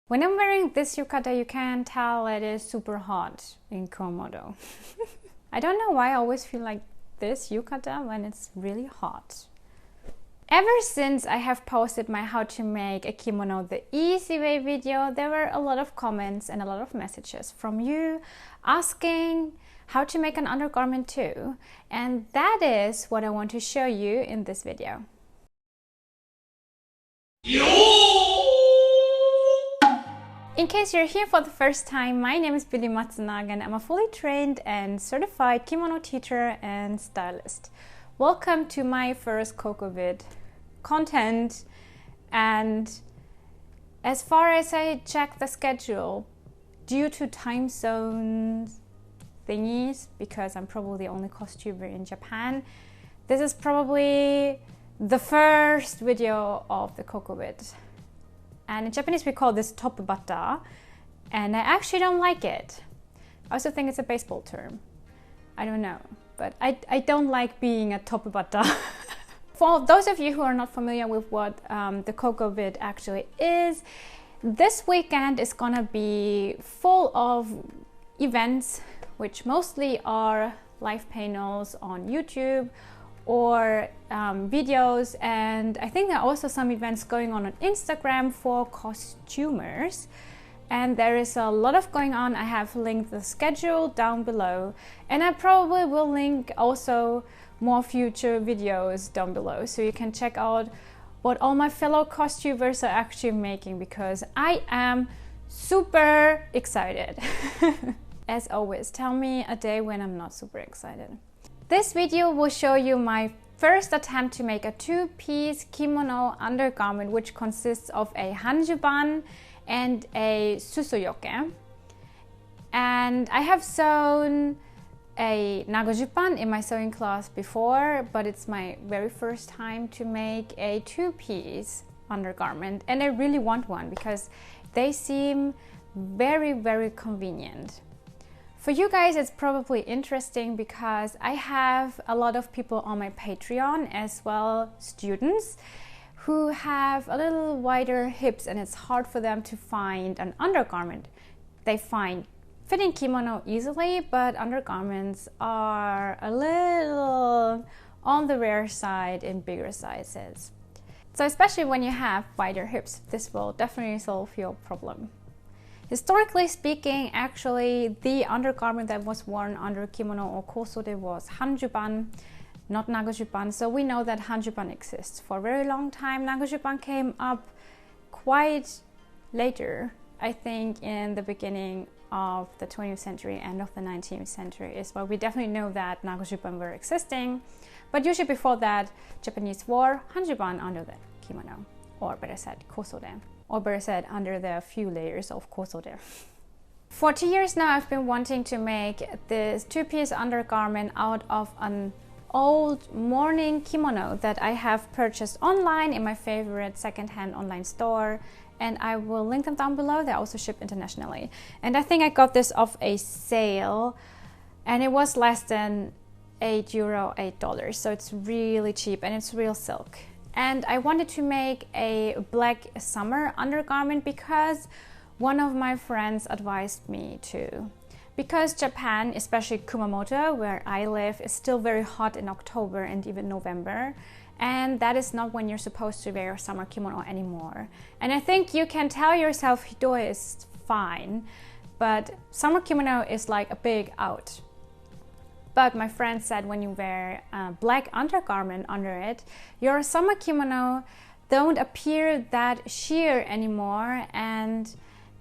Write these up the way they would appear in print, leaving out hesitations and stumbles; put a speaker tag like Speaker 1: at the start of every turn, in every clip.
Speaker 1: When I'm wearing this yukata, you can tell it is super hot in Komodo. I don't know why I always feel like this yukata when it's really hot. Ever since I have posted my how to make a kimono the easy way video, there were a lot of comments and a lot of messages from you asking how to make an undergarment too. And that is what I want to show you in this video. In case you're here for the first time, my name is Matsunaga and I'm a fully trained and certified kimono teacher and stylist. Welcome to my first CoCoVid content, and as far as I check the schedule, due to time zone thingies, because I'm probably the only costumer in Japan, this is probably the first video of the CoCoVid. And in Japanese we call this topbata, and I actually don't like it. I also think it's a baseball term. I don't know, but I don't like being a topbata. For those of you who are not familiar with what the CoCoVid actually is, this weekend is gonna be full of events, which mostly are live panels on YouTube or videos, and I think there are also some events going on Instagram for costumers, and there is a lot of going on. I have linked the schedule down below, and I probably will link also more future videos down below, so you can check out what all my fellow costumers are actually making, because I am super excited. As always, tell me a day when I'm not super excited. This video will show you my first attempt to make a two-piece kimono undergarment, which consists of a hanjuban and a susoyoke. And I have sewn a nagajuban in my sewing class before, but it's my very first time to make a two-piece undergarment, and I really want one because they seem very, very convenient. For you guys, it's probably interesting because I have a lot of people on my Patreon, as well students, who have a little wider hips, and it's hard for them to find an undergarment. They find fitting kimono easily, but undergarments are a little on the rare side in bigger sizes. So especially when you have wider hips, this will definitely solve your problem. Historically speaking, actually, the undergarment that was worn under kimono or kosode was hanjuban, not nagajuban. So we know that hanjuban exists for a very long time. Nagajuban came up quite later. I think in the beginning of the 20th century, end of the 19th century is where we definitely know that nagajuban were existing. But usually before that, Japanese wore hanjuban under the kimono, or better said, kosode. Or better said, under the few layers of kosode. For 2 years now, I've been wanting to make this two-piece undergarment out of an old morning kimono that I have purchased online in my favorite secondhand online store, and I will link them down below. They also ship internationally. And I think I got this off a sale, and it was less than €8, $8. So it's really cheap, and it's real silk. And I wanted to make a black summer undergarment because one of my friends advised me to. Because Japan, especially Kumamoto, where I live, is still very hot in October and even November. And that is not when you're supposed to wear summer kimono anymore. And I think you can tell yourself hidoe is fine, but summer kimono is like a big out. But my friend said when you wear a black undergarment under it, your summer kimono don't appear that sheer anymore, and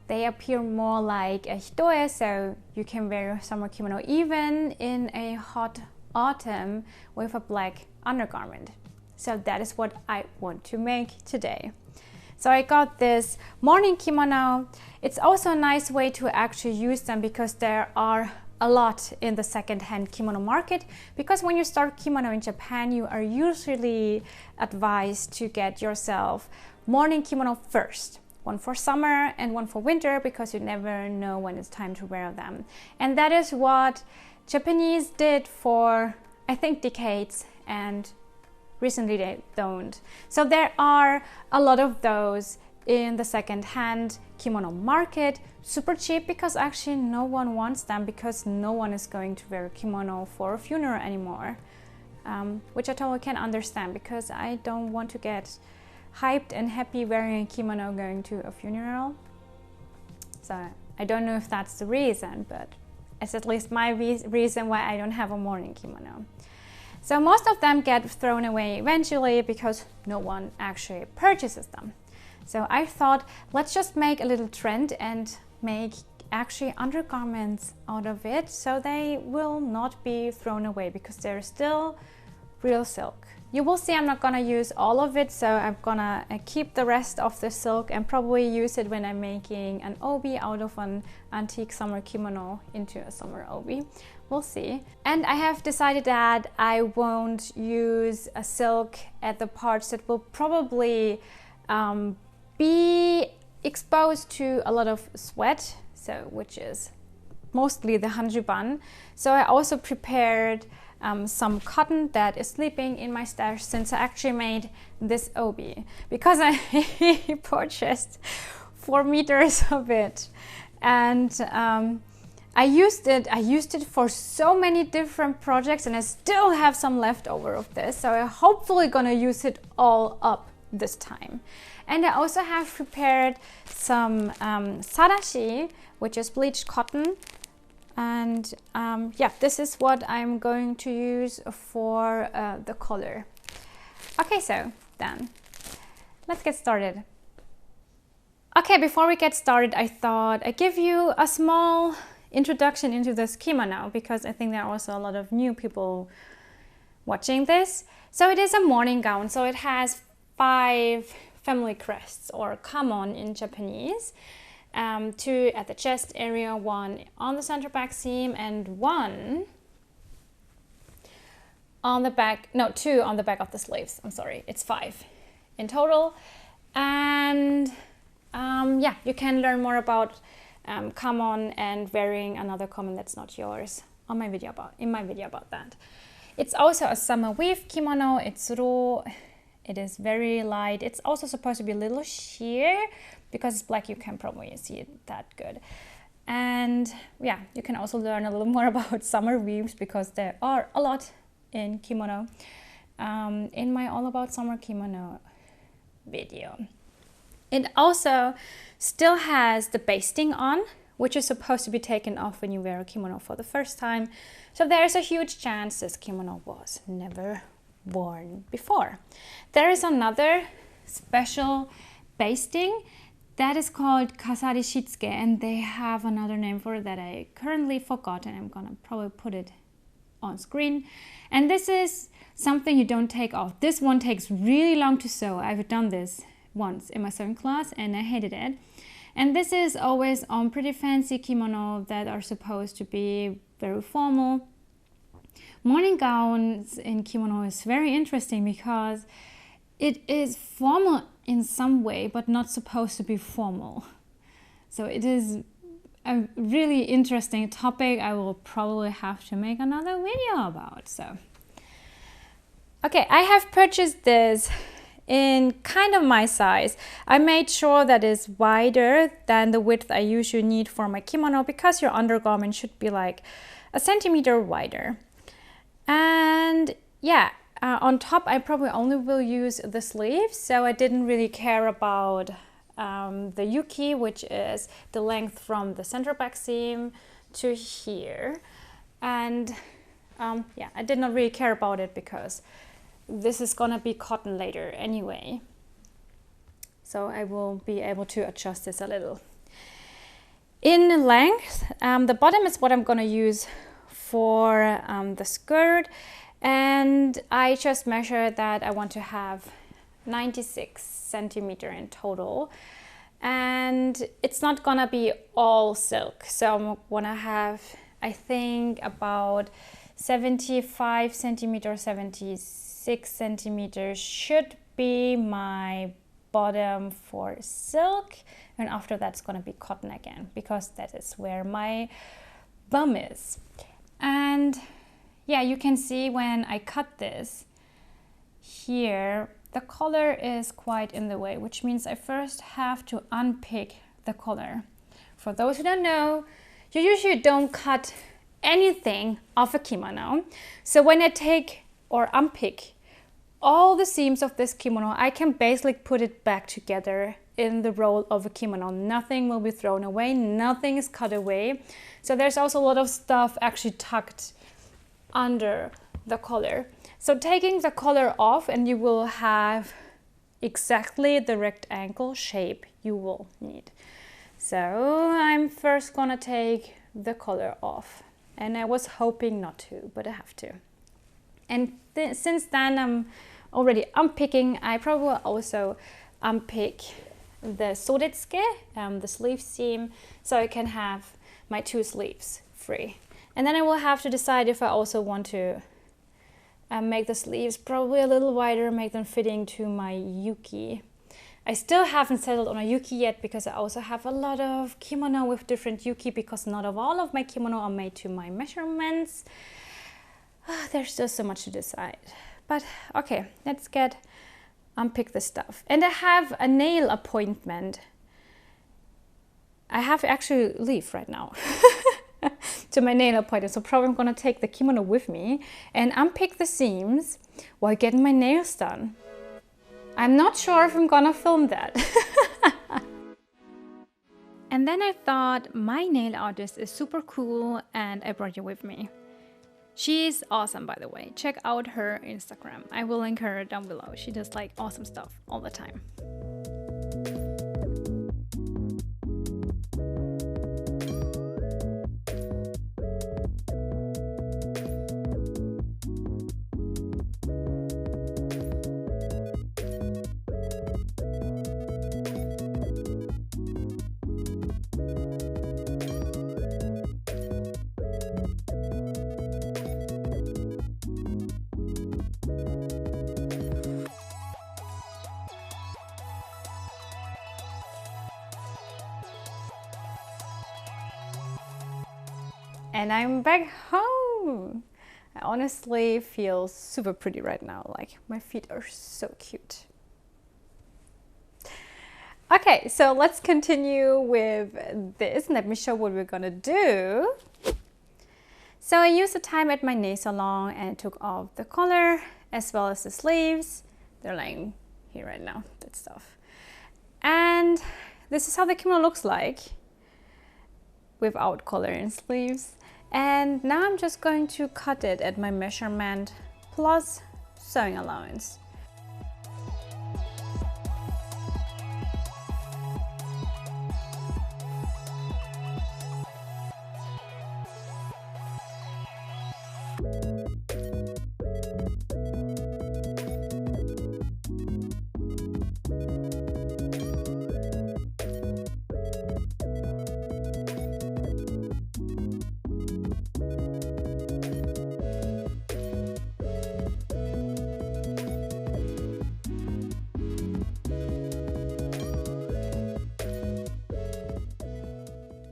Speaker 1: they appear more like a hidoe, so you can wear your summer kimono even in a hot autumn with a black undergarment. So that is what I want to make today. So I got this morning kimono. It's also a nice way to actually use them because there are a lot in the second-hand kimono market, because when you start kimono in Japan, you are usually advised to get yourself morning kimono first. One for summer and one for winter, because you never know when it's time to wear them. And that is what Japanese did for, I think, decades, and recently they don't. So there are a lot of those in the second-hand kimono market super cheap, because actually no one wants them, because no one is going to wear a kimono for a funeral anymore, which I totally can understand, because I don't want to get hyped and happy wearing a kimono going to a funeral. So I don't know if that's the reason, but it's at least my reason why I don't have a mourning kimono. So most of them get thrown away eventually because no one actually purchases them. So I thought, let's just make a little trend and make actually undergarments out of it, so they will not be thrown away, because they're still real silk. You will see I'm not gonna use all of it, so I'm gonna keep the rest of the silk and probably use it when I'm making an obi out of an antique summer kimono into a summer obi. We'll see. And I have decided that I won't use a silk at the parts that will probably be exposed to a lot of sweat, so which is mostly the Juban. So I also prepared some cotton that is sleeping in my stash, since I actually made this obi, because I purchased 4 meters of it, and I used it for so many different projects, and I still have some left over of this, so I'm hopefully gonna use it all up this time. And I also have prepared some sadashi, which is bleached cotton. And yeah, this is what I'm going to use for the color. Okay, so then let's get started. Okay, before we get started, I thought I'd give you a small introduction into this kimono, because I think there are also a lot of new people watching this. So it is a morning gown, so it has 5 family crests, or kamon in Japanese. 2 at the chest area, 1 on the center back seam, and 1 on the back, no, 2 on the back of the sleeves. I'm sorry, it's 5 in total. And yeah, you can learn more about kamon and wearing another kamon that's not yours on my video about that. It's also a summer weave kimono. It's raw. It is very light. It's also supposed to be a little sheer, because it's black, you can probably see it that good. And yeah, you can also learn a little more about summer weaves, because there are a lot in kimono in my All About Summer Kimono video. It also still has the basting on, which is supposed to be taken off when you wear a kimono for the first time. So there's a huge chance this kimono was never worn before. There is another special basting that is called kasari shitsuke, and they have another name for it that I currently forgot, and I'm gonna probably put it on screen. And this is something you don't take off. This one takes really long to sew. I've done this once in my sewing class and I hated it. And this is always on pretty fancy kimono that are supposed to be very formal. Morning gowns in kimono is very interesting, because it is formal in some way, but not supposed to be formal. So it is a really interesting topic I will probably have to make another video about. So, okay, I have purchased this in kind of my size. I made sure that it's wider than the width I usually need for my kimono, because your undergarment should be like a centimeter wider. And yeah, on top I probably only will use the sleeves, so I didn't really care about the yuki, which is the length from the center back seam to here. And yeah, I did not really care about it, because this is gonna be cotton later anyway, so I will be able to adjust this a little. In length, the bottom is what I'm gonna use for the skirt, and I just measured that I want to have 96 centimeter in total, and it's not gonna be all silk, so I'm gonna have, I think, about 75 centimeters, 76 centimeters should be my bottom for silk, and after that's gonna be cotton again, because that is where my bum is. And yeah, you can see when I cut this here, the collar is quite in the way, which means I first have to unpick the collar. For those who don't know, you usually don't cut anything off a kimono. So when I take or unpick all the seams of this kimono, I can basically put it back together in the roll of a kimono. Nothing will be thrown away, nothing is cut away. So there's also a lot of stuff actually tucked under the collar. So taking the collar off and you will have exactly the rectangle shape you will need. So I'm first gonna take the collar off, and I was hoping not to, but I have to. And since then I'm already unpicking, I probably will also unpick the sodetsuke, the sleeve seam, so I can have my 2 sleeves free. And then I will have to decide if I also want to make the sleeves probably a little wider, make them fitting to my yuki. I still haven't settled on a yuki yet because I also have a lot of kimono with different yuki, because not all of my kimono are made to my measurements. There's still so much to decide. But okay, let's unpick the stuff. And I have a nail appointment. I have to actually leave right now to my nail appointment. So probably I'm gonna take the kimono with me and unpick the seams while getting my nails done. I'm not sure if I'm gonna film that. And then I thought my nail artist is super cool and I brought you with me. She's awesome, by the way. Check out her Instagram. I will link her down below. She does like awesome stuff all the time. And I'm back home. I honestly feel super pretty right now. Like, my feet are so cute. Okay, so let's continue with this. Let me show what we're gonna do. So I used the time at my nail salon and took off the collar as well as the sleeves. They're lying here right now, that stuff. And this is how the kimono looks like without collar and sleeves. And now I'm just going to cut it at my measurement plus sewing allowance.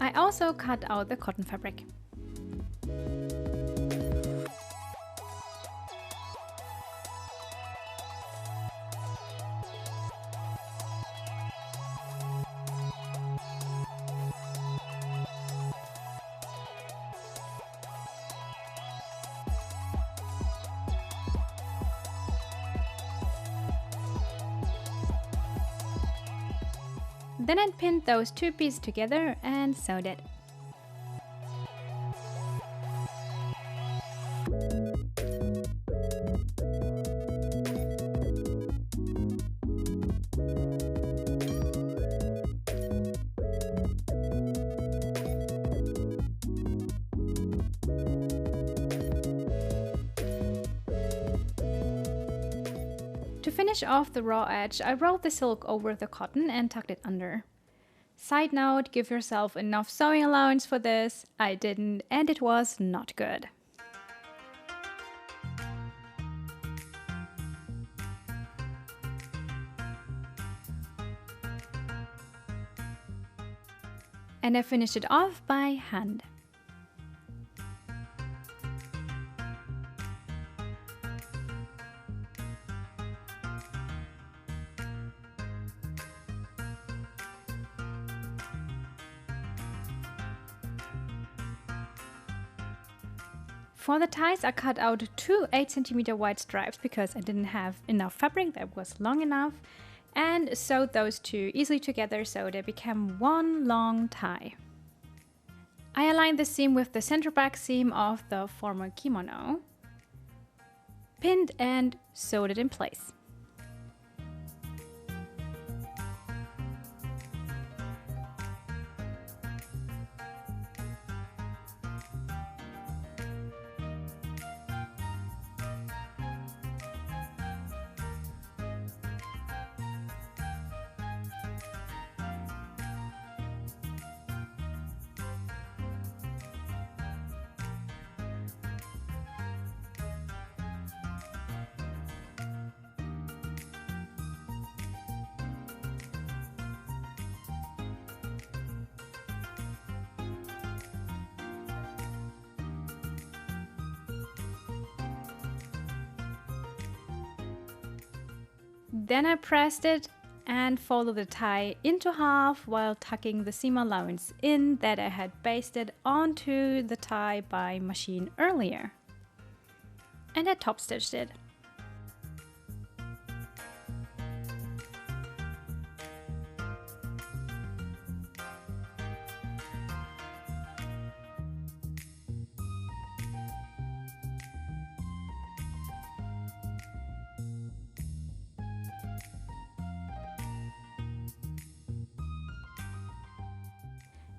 Speaker 1: I also cut out the cotton fabric. Then I pinned those 2 pieces together and sewed it. To finish off the raw edge, I rolled the silk over the cotton and tucked it under. Side note, give yourself enough sewing allowance for this. I didn't, and it was not good. And I finished it off by hand. For the ties, I cut out 2 8cm wide stripes because I didn't have enough fabric that was long enough, and sewed those two easily together so they became one long tie. I aligned the seam with the center back seam of the former kimono, pinned and sewed it in place. Then I pressed it and folded the tie into half while tucking the seam allowance in that I had basted onto the tie by machine earlier. And I top stitched it.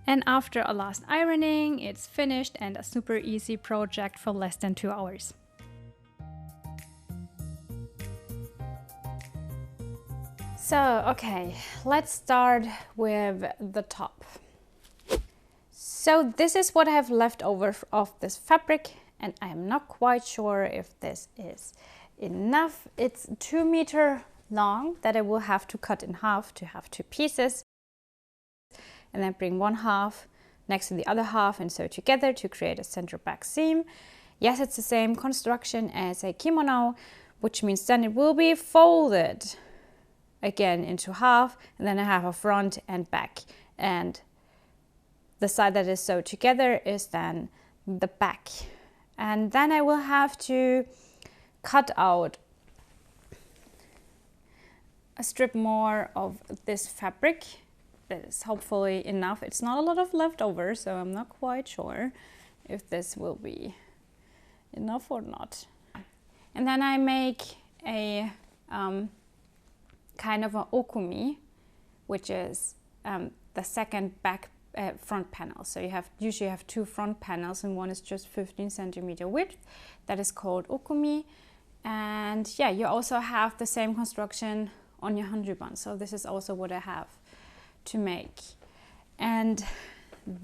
Speaker 1: And after a last ironing, it's finished and a super easy project for less than 2 hours. So, okay, let's start with the top. So this is what I have left over of this fabric, and I am not quite sure if this is enough. It's 2 meters long that I will have to cut in half to have 2 pieces. And then bring one half next to the other half and sew together to create a center back seam. Yes, it's the same construction as a kimono, which means then it will be folded again into half, and then I have a front and back, and the side that is sewed together is then the back. And then I will have to cut out a strip more of this fabric. That is hopefully enough. It's not a lot of leftover, so I'm not quite sure if this will be enough or not. And then I make a kind of an okumi, which is the second back front panel. So you usually have 2 front panels, and one is just 15 centimeter width. That is called okumi. And yeah, you also have the same construction on your Juban. So this is also what I have to make. And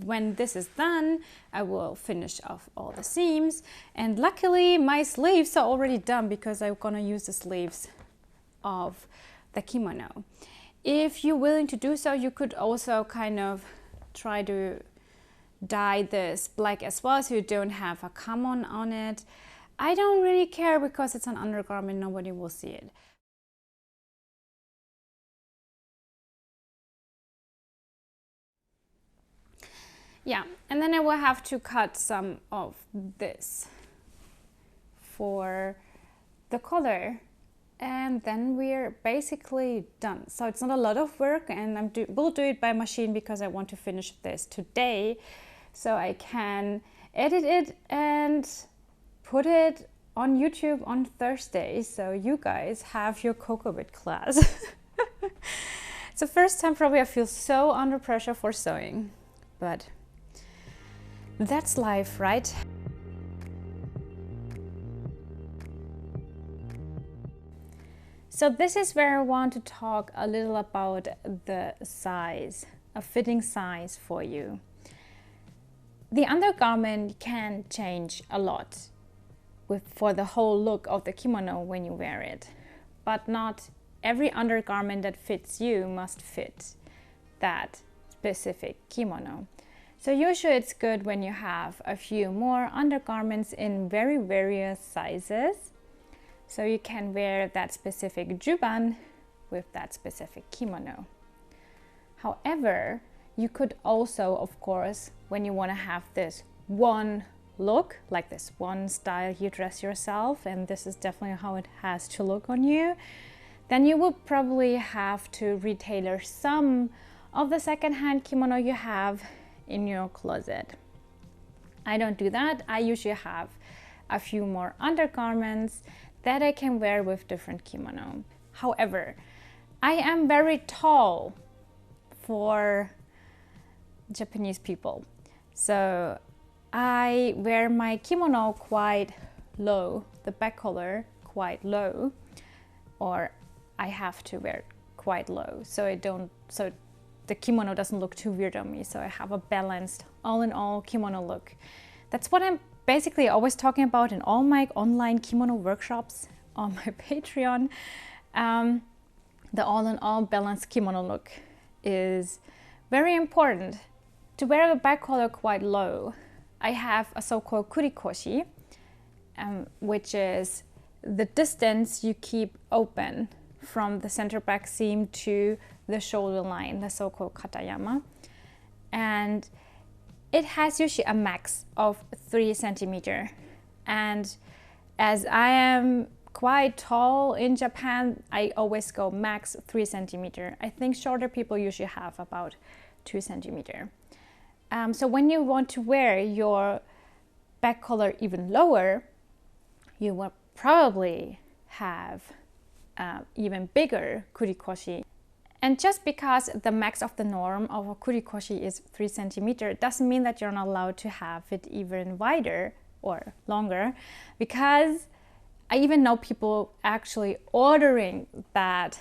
Speaker 1: when this is done, I will finish off all the seams. And luckily my sleeves are already done because I'm gonna use the sleeves of the kimono. If you're willing to do so, you could also kind of try to dye this black as well, so you don't have a kamon on it. I don't really care because it's an undergarment, nobody will see it. Yeah, and then I will have to cut some of this for the collar, and then we're basically done. So it's not a lot of work, and we'll do it by machine because I want to finish this today so I can edit it and put it on YouTube on Thursday, so you guys have your CoCoVid class. It's the first time probably I feel so under pressure for sewing, but that's life, right? So this is where I want to talk a little about the size, a fitting size for you. The undergarment can change a lot for the whole look of the kimono when you wear it, but not every undergarment that fits you must fit that specific kimono. So usually it's good when you have a few more undergarments in very various sizes, so you can wear that specific juban with that specific kimono. However, you could also, of course, when you want to have this one look, like this one style you dress yourself, and this is definitely how it has to look on you, then you will probably have to retailor some of the secondhand kimono you have in your closet. I don't do that. I usually have a few more undergarments that I can wear with different kimono. However, I am very tall for Japanese people, so I wear my kimono quite low, the back collar quite low, or I have to wear it quite low so the kimono doesn't look too weird on me, so I have a balanced all in all kimono look. That's what I'm basically always talking about in all my online kimono workshops on my Patreon. The all in all balanced kimono look is very important. To wear the back collar quite low, I have a so-called kurikoshi, which is the distance you keep open from the center back seam to the shoulder line, the so-called katayama. And it has usually a max of 3 centimeters. And as I am quite tall in Japan, I always go max 3 centimeters. I think shorter people usually have about 2 centimeters. So when you want to wear your back collar even lower, you will probably have even bigger kurikoshi. And just because the max of the norm of a kurikoshi is 3 centimeters doesn't mean that you're not allowed to have it even wider or longer, because I even know people actually ordering that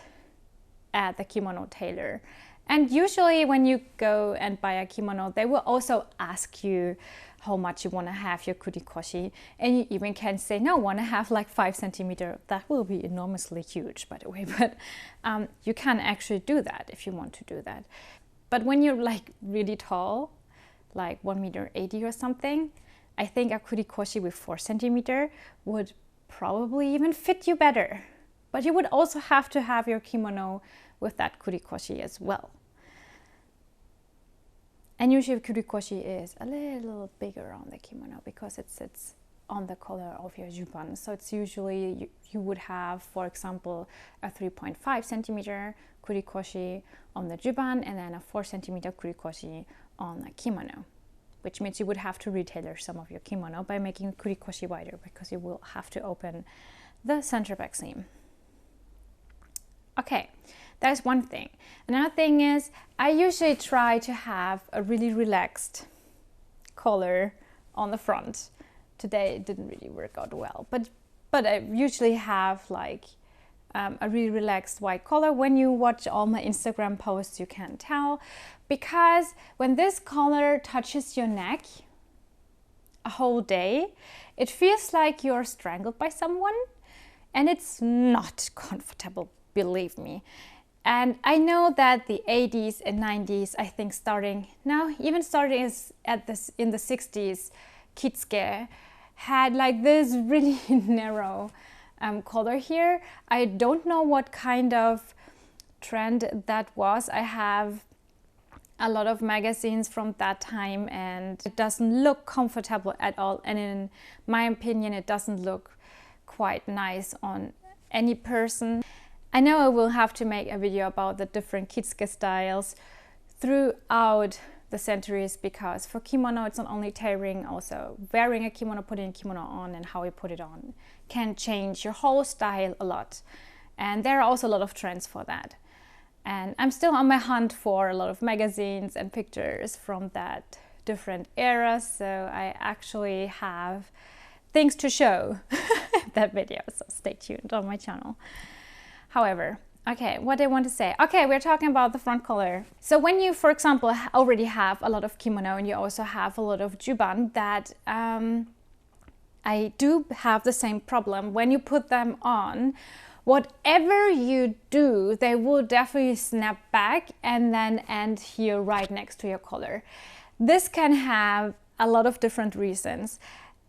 Speaker 1: at the kimono tailor. And usually when you go and buy a kimono, they will also ask you how much you want to have your kurikoshi. And you even can say, no, I want to have like 5 centimeters. That will be enormously huge, by the way. But you can actually do that if you want to do that. But when you're like really tall, like 1.80 meters or something, I think a kurikoshi with 4 centimeters would probably even fit you better. But you would also have to have your kimono with that kurikoshi as well. And usually kurikoshi is a little bigger on the kimono because it sits on the collar of your juban. So it's usually, you would have, for example, a 3.5 centimeter kurikoshi on the juban and then a 4 centimeter kurikoshi on the kimono, which means you would have to retailor some of your kimono by making kurikoshi wider because you will have to open the center back seam. Okay, that's one thing. Another thing is I usually try to have a really relaxed collar on the front. Today it didn't really work out well, but I usually have like a really relaxed white collar. When you watch all my Instagram posts, you can tell, because when this collar touches your neck a whole day, it feels like you're strangled by someone, and it's not comfortable, believe me. And I know that the 80s and 90s, I think starting in the 60s, Kitsuke had like this really narrow collar here. I don't know what kind of trend that was. I have a lot of magazines from that time and it doesn't look comfortable at all. And in my opinion, it doesn't look quite nice on any person. I know I will have to make a video about the different Kitsuke styles throughout the centuries, because for kimono it's not only tailoring, also wearing a kimono, putting a kimono on and how we put it on can change your whole style a lot. And there are also a lot of trends for that. And I'm still on my hunt for a lot of magazines and pictures from that different era, so I actually have things to show in that video, so stay tuned on my channel. However, okay, what I want to say. Okay, we're talking about the front collar. So when you, for example, already have a lot of kimono and you also have a lot of juban, that I do have the same problem. When you put them on, whatever you do, they will definitely snap back and then end here right next to your collar. This can have a lot of different reasons.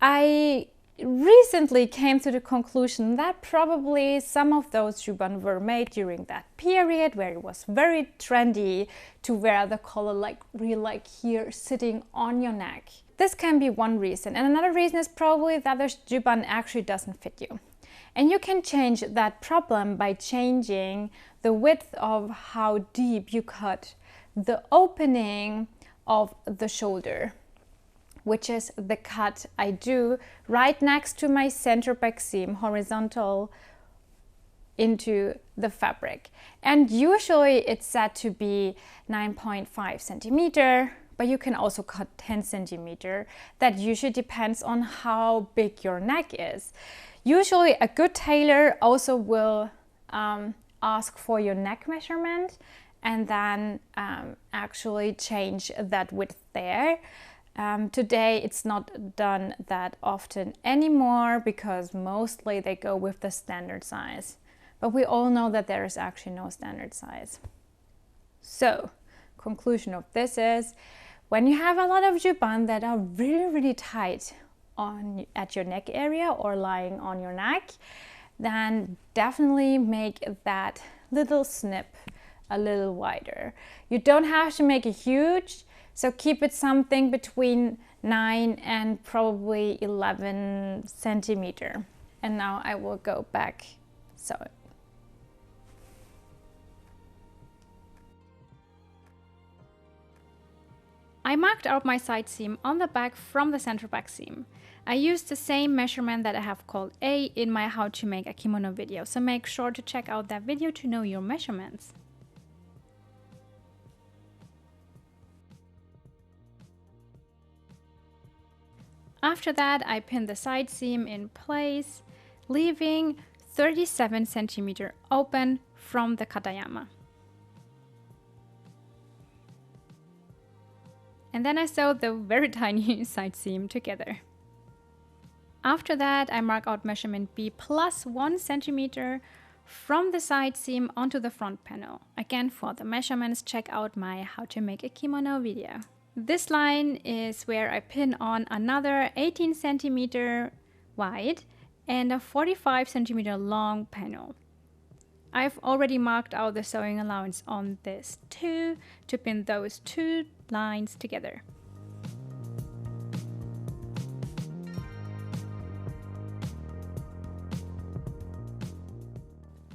Speaker 1: I recently came to the conclusion that probably some of those juban were made during that period where it was very trendy to wear the collar like really like here sitting on your neck. This can be one reason, and another reason is probably that the juban actually doesn't fit you. And you can change that problem by changing the width of how deep you cut the opening of the shoulder, which is the cut I do right next to my center back seam, horizontal into the fabric. And usually it's set to be 9.5 centimeter, but you can also cut 10 centimeter. That usually depends on how big your neck is. Usually a good tailor also will ask for your neck measurement and then actually change that width there. Today it's not done that often anymore because mostly they go with the standard size. But we all know that there is actually no standard size. So, conclusion of this is, when you have a lot of juban that are really tight at your neck area or lying on your neck, then definitely make that little snip a little wider. You don't have to make it huge, so keep it something between 9 and probably 11 centimeter. And now I will go back sew it. I marked out my side seam on the back from the center back seam. I used the same measurement that I have called A in my how to make a kimono video, so make sure to check out that video to know your measurements. After that, I pinned the side seam in place, leaving 37 centimeter open from the katayama. And then I sewed the very tiny side seam together. After that, I mark out measurement B plus 1 centimeter from the side seam onto the front panel. Again, for the measurements, check out my how to make a kimono video. This line is where I pin on another 18 centimeter wide and a 45 centimeter long panel. I've already marked out the sewing allowance on this too to pin those two lines together.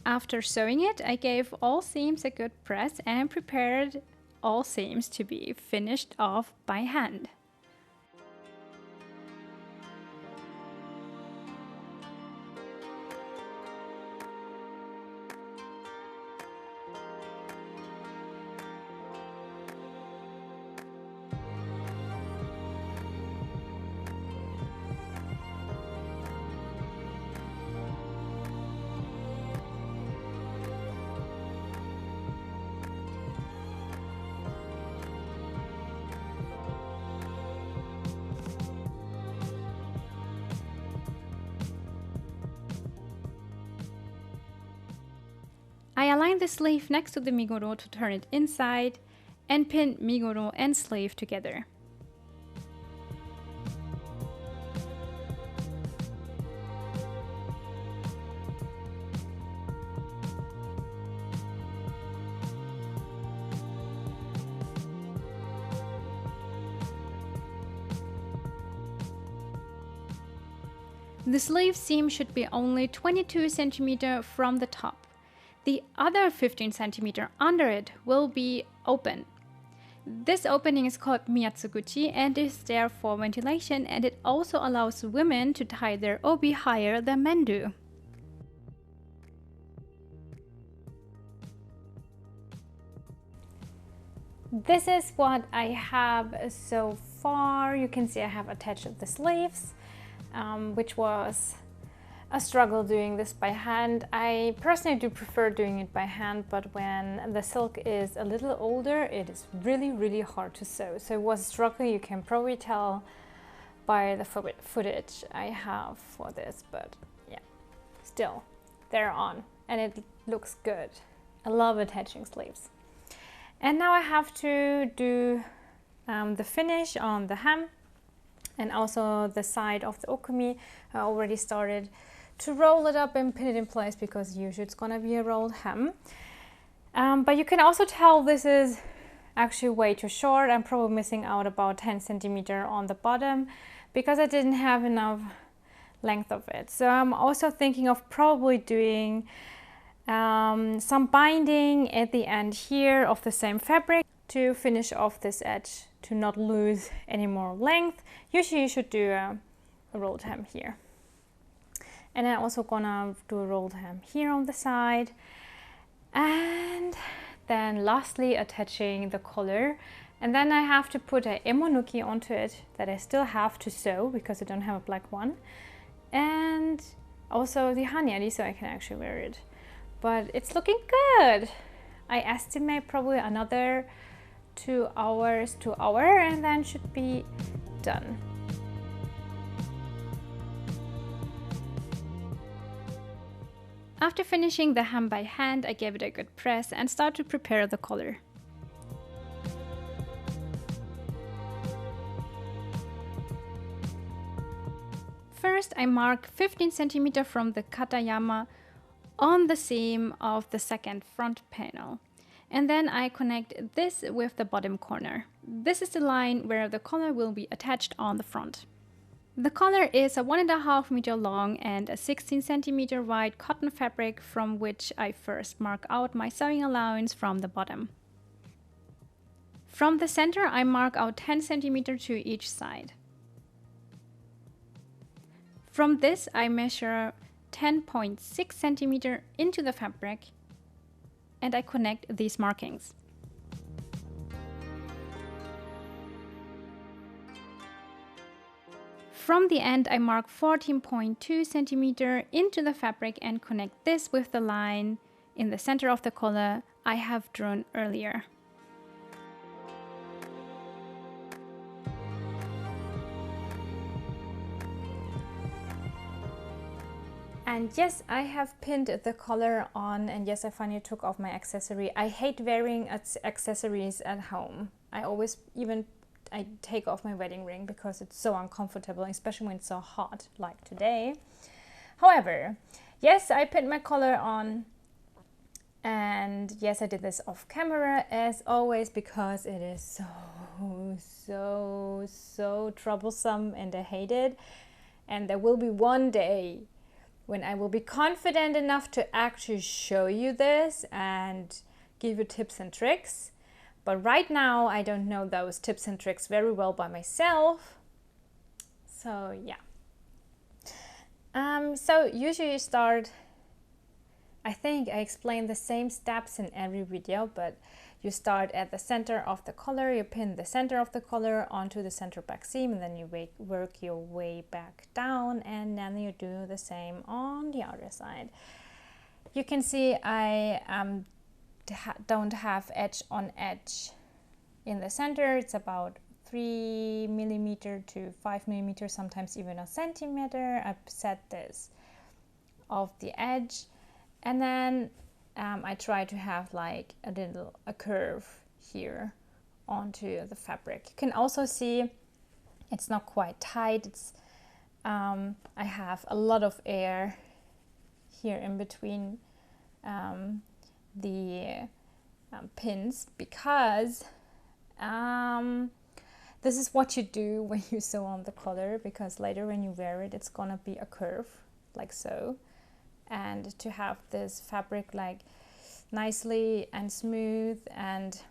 Speaker 1: After sewing it, I gave all seams a good press and prepared all seams to be finished off by hand. I align the sleeve next to the migoro to turn it inside and pin migoro and sleeve together. The sleeve seam should be only 22 cm from the top. The other 15 cm under it will be open. This opening is called miyatsuguchi and is there for ventilation, and it also allows women to tie their obi higher than men do. This is what I have so far. You can see I have attached the sleeves, which was a struggle doing this by hand. I personally do prefer doing it by hand, but when the silk is a little older, it is really hard to sew. So it was a struggle. You can probably tell by the footage I have for this, but yeah, still, they're on and it looks good. I love attaching sleeves. And now I have to do the finish on the hem. And also the side of the okumi, I already started to roll it up and pin it in place because usually it's gonna be a rolled hem. But you can also tell this is actually way too short. I'm probably missing out about 10 centimeter on the bottom because I didn't have enough length of it. So I'm also thinking of probably doing some binding at the end here of the same fabric to finish off this edge to not lose any more length. Usually you should do a rolled hem here. And I'm also gonna do a rolled hem here on the side. And then lastly attaching the collar. And then I have to put a emonuki onto it that I still have to sew because I don't have a black one. And also the hanyari so I can actually wear it. But it's looking good. I estimate probably another 2 hours and then should be done. After finishing the hem by hand, I gave it a good press and start to prepare the collar. First, I mark 15 centimeters from the katayama on the seam of the second front panel. And then I connect this with the bottom corner. This is the line where the collar will be attached on the front. The collar is a 1.5 meter long and a 16 centimeter wide cotton fabric from which I first mark out my sewing allowance from the bottom. From the center, I mark out 10 centimeters to each side. From this, I measure 10.6 centimeters into the fabric and I connect these markings. From the end, I mark 14.2 centimeters into the fabric and connect this with the line in the center of the collar I have drawn earlier. And yes, I have pinned the collar on, and yes, I finally took off my accessory. I hate wearing accessories at home. I take off my wedding ring because it's so uncomfortable, especially when it's so hot like today. However, yes, I pinned my collar on, and yes, I did this off camera as always because it is so troublesome and I hate it. And there will be one day when I will be confident enough to actually show you this and give you tips and tricks. But right now, I don't know those tips and tricks very well by myself. So yeah. So usually you start, I think I explain the same steps in every video, but you start at the center of the collar, you pin the center of the collar onto the center back seam, and then you work your way back down, and then you do the same on the other side. You can see I don't have edge on edge in the center. It's about 3 millimeters to 5 millimeters, sometimes even a centimeter. I've set this of the edge, and then I try to have like a curve here onto the fabric. You can also see it's not quite tight. It's I have a lot of air here in between the pins because this is what you do when you sew on the collar, because later when you wear it, it's gonna be a curve like so. And to have this fabric like nicely and smooth and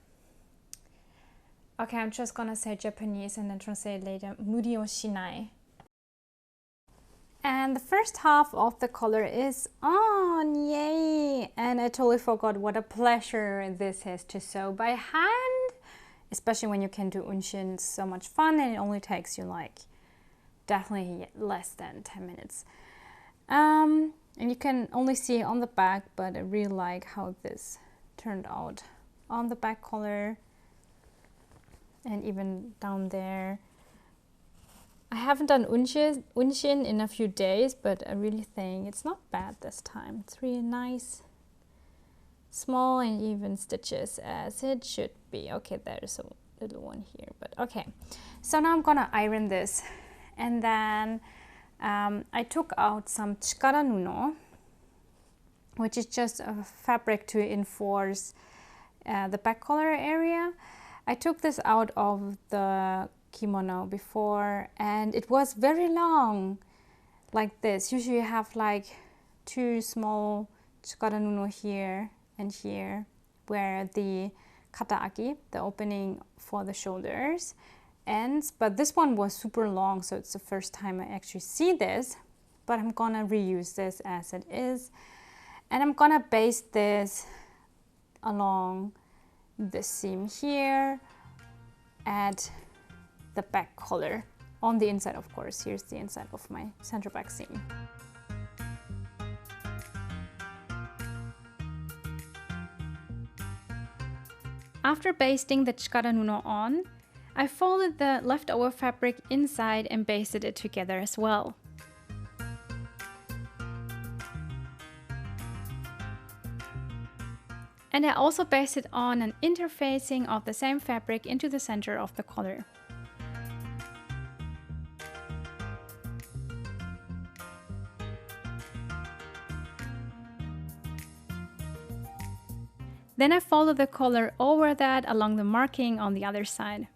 Speaker 1: okay, I'm just gonna say Japanese and then translate later. Muri o shinai. And the first half of the collar is on, yay! And I totally forgot what a pleasure this is to sew by hand, especially when you can do unshin. It's so much fun, and it only takes you like definitely less than 10 minutes. And you can only see on the back, but I really like how this turned out on the back collar and even down there. I haven't done unshin in a few days, but I really think it's not bad this time. It's really nice, small and even stitches as it should be. Okay, there's a little one here, but okay. So now I'm gonna iron this And then I took out some chikara nuno, which is just a fabric to enforce the back collar area. I took this out of the kimono before, and it was very long, like this. Usually you have like 2 small chikara nuno here and here, where the kataaki, the opening for the shoulders, ends. But this one was super long, so it's the first time I actually see this. But I'm gonna reuse this as it is, and I'm gonna baste this along the seam here at the back collar on the inside. Of course, here's the inside of my center back seam. After basting the chikara nuno on, I folded the leftover fabric inside and basted it together as well. And I also basted on an interfacing of the same fabric into the center of the collar. Then I folded the collar over that along the marking on the other side.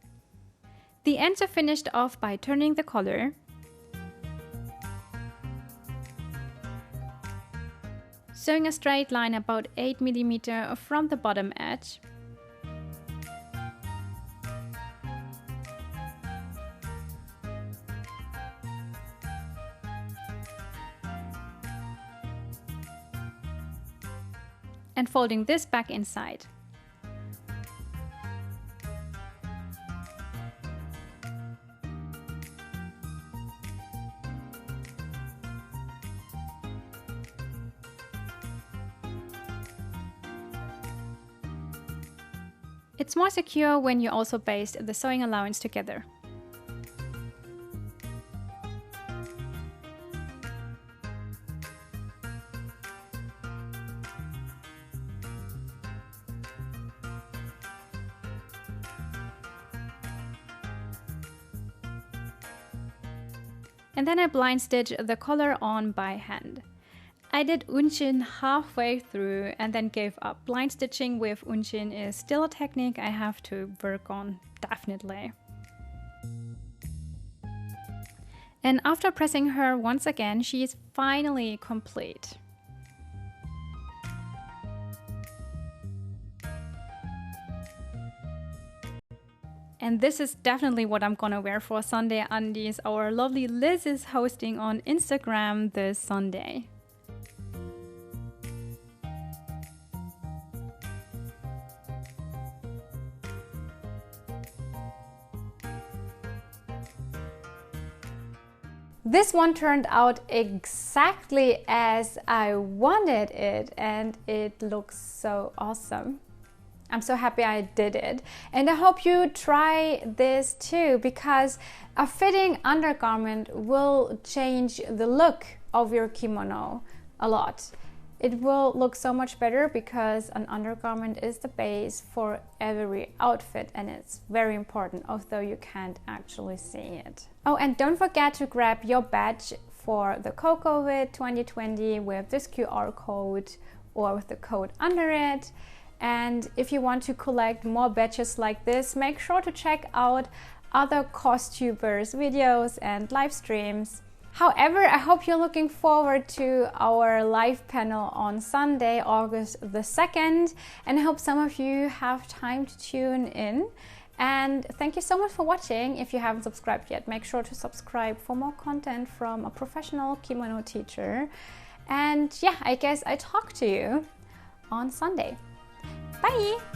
Speaker 1: The ends are finished off by turning the collar, sewing a straight line about 8 mm from the bottom edge, and folding this back inside. It's more secure when you also baste the sewing allowance together. And then I blind stitch the collar on by hand. I did unshin halfway through and then gave up. Blind stitching with unshin is still a technique I have to work on, definitely. And after pressing her once again, she is finally complete. And this is definitely what I'm gonna wear for Sunday undies our lovely Liz is hosting on Instagram this Sunday. This one turned out exactly as I wanted it, and it looks so awesome. I'm so happy I did it, and I hope you try this too, because a fitting undergarment will change the look of your kimono a lot. It will look so much better because an undergarment is the base for every outfit, and it's very important, although you can't actually see it. Oh, and don't forget to grab your badge for the CoCoVid 2020 with this QR code or with the code under it. And if you want to collect more badges like this, make sure to check out other costumers videos and live streams. However, I hope you're looking forward to our live panel on Sunday, August the 2nd, and I hope some of you have time to tune in. And thank you so much for watching. If you haven't subscribed yet, make sure to subscribe for more content from a professional kimono teacher. And yeah, I guess I talk to you on Sunday. Bye!